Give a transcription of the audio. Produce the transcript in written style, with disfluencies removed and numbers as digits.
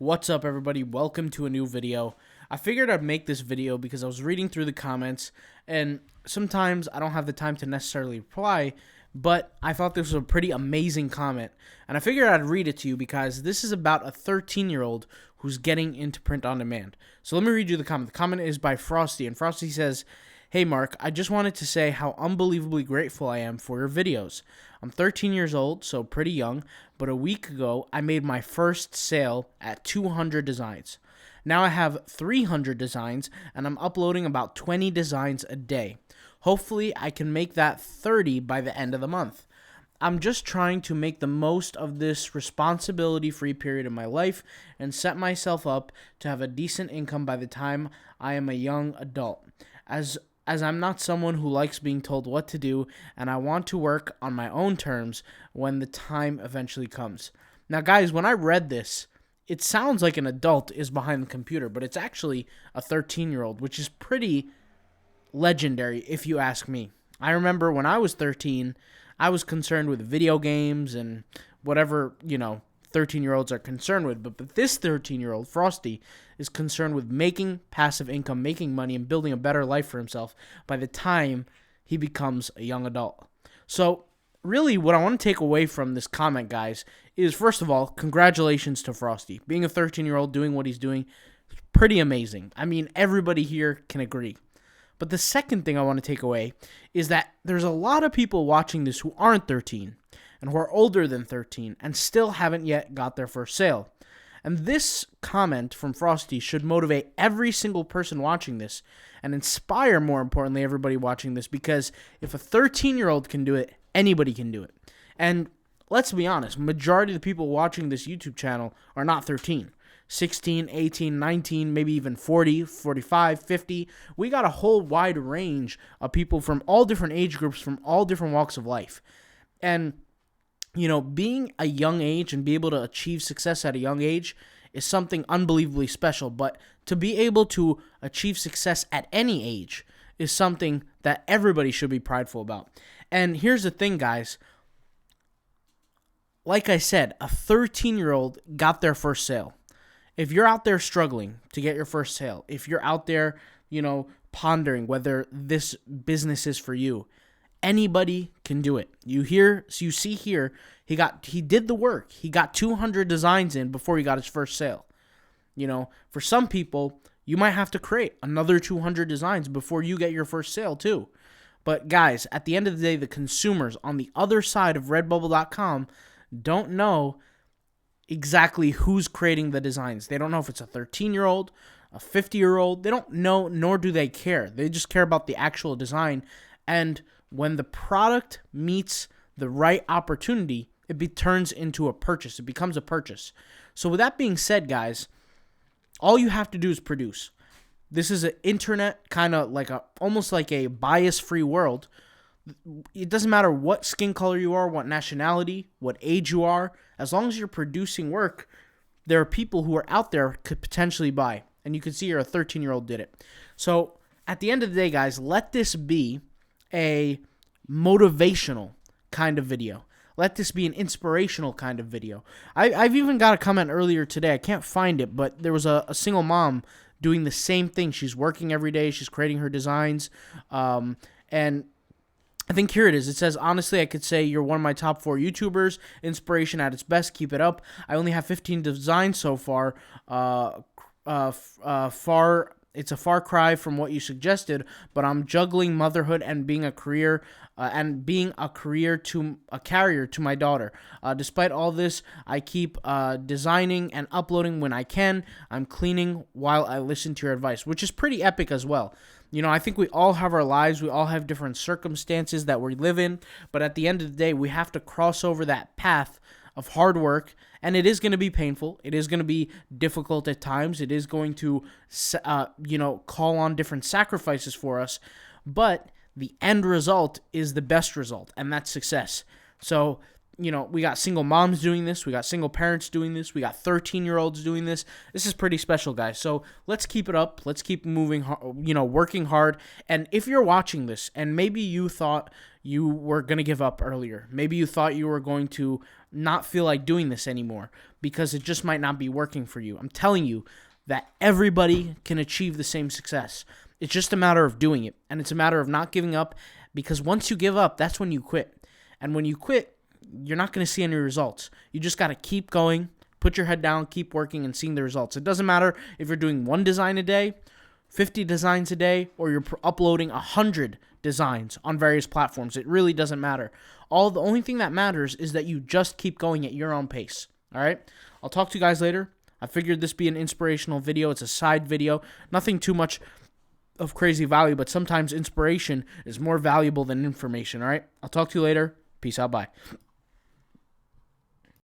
What's up, everybody? Welcome to a new video. I figured I'd make this video because I was reading through the comments, and sometimes I don't have the time to necessarily reply, but I thought this was a pretty amazing comment, and I figured I'd read it to you because this is about a 13-year-old who's getting into print on demand. So let me read you the comment. The comment is by Frosty, and Frosty says, "Hey Mark, I just wanted to say how unbelievably grateful I am for your videos. I'm 13 years old, so pretty young, but a week ago I made my first sale at 200 designs. Now I have 300 designs, and I'm uploading about 20 designs a day. Hopefully I can make that 30 by the end of the month. I'm just trying to make the most of this responsibility-free period in my life and set myself up to have a decent income by the time I am a young adult. As I'm not someone who likes being told what to do, and I want to work on my own terms when the time eventually comes." Now, guys, when I read this, it sounds like an adult is behind the computer, but it's actually a 13-year-old, which is pretty legendary if you ask me. I remember when I was 13, I was concerned with video games and whatever, 13-year-olds are concerned with. But this 13-year-old, Frosty, is concerned with making passive income, making money, and building a better life for himself by the time he becomes a young adult. So really what I want to take away from this comment, guys, is first of all, congratulations to Frosty. Being a 13-year-old, doing what he's doing, is pretty amazing. I mean, everybody here can agree. But the second thing I want to take away is that there's a lot of people watching this who aren't 13 and who are older than 13 and still haven't yet got their first sale. And this comment from Frosty should motivate every single person watching this and inspire, more importantly, everybody watching this, because if a 13-year-old can do it, anybody can do it. And let's be honest, majority of the people watching this YouTube channel are not 13. 16, 18, 19, maybe even 40, 45, 50. We got a whole wide range of people from all different age groups, from all different walks of life. And being a young age and be able to achieve success at a young age is something unbelievably special. But to be able to achieve success at any age is something that everybody should be prideful about. And here's the thing, guys. Like I said, a 13-year-old got their first sale. If you're out there struggling to get your first sale, if you're out there, pondering whether this business is for you, anybody can do it. You see here, he did the work. He got 200 designs in before he got his first sale. For some people, you might have to create another 200 designs before you get your first sale too. But guys, at the end of the day, the consumers on the other side of Redbubble.com don't know exactly who's creating the designs. They don't know if it's a 13-year-old, a 50-year-old. They don't know, nor do they care. They just care about the actual design. And when the product meets the right opportunity, it turns into a purchase. It becomes a purchase. So with that being said, guys, all you have to do is produce. This is an internet kind of almost like a bias-free world. It doesn't matter what skin color you are, what nationality, what age you are. As long as you're producing work, there are people who are out there could potentially buy. And you can see here a 13-year-old did it. So at the end of the day, guys, let this be a motivational kind of video. Let this be an inspirational kind of video. I've even got a comment earlier today. I can't find it, but there was a single mom doing the same thing. She's working every day. She's creating her designs. And I think here it is. It says, "Honestly, I could say you're one of my top 4 YouTubers. Inspiration at its best. Keep it up. I only have 15 designs so far. It's a far cry from what you suggested, but I'm juggling motherhood and being a carrier to my daughter. Despite all this, I keep designing and uploading when I can. I'm cleaning while I listen to your advice," which is pretty epic as well. I think we all have our lives. We all have different circumstances that we live in, but at the end of the day, we have to cross over that path of hard work, and it is going to be painful. It is going to be difficult at times. It is going to, call on different sacrifices for us, but the end result is the best result, and that's success. So we got single moms doing this. We got single parents doing this. We got 13-year-olds doing this. This is pretty special, guys. So let's keep it up. Let's keep moving, working hard. And if you're watching this and maybe you thought you were going to give up earlier, maybe you thought you were going to not feel like doing this anymore because it just might not be working for you, I'm telling you that everybody can achieve the same success. It's just a matter of doing it. And it's a matter of not giving up, because once you give up, that's when you quit. And when you quit, you're not going to see any results. You just got to keep going, put your head down, keep working, and seeing the results. It doesn't matter if you're doing 1 design a day, 50 designs a day, or you're uploading 100 designs on various platforms. It really doesn't matter. The only thing that matters is that you just keep going at your own pace. All right? I'll talk to you guys later. I figured this be an inspirational video. It's a side video. Nothing too much of crazy value, but sometimes inspiration is more valuable than information. All right? I'll talk to you later. Peace out. Bye.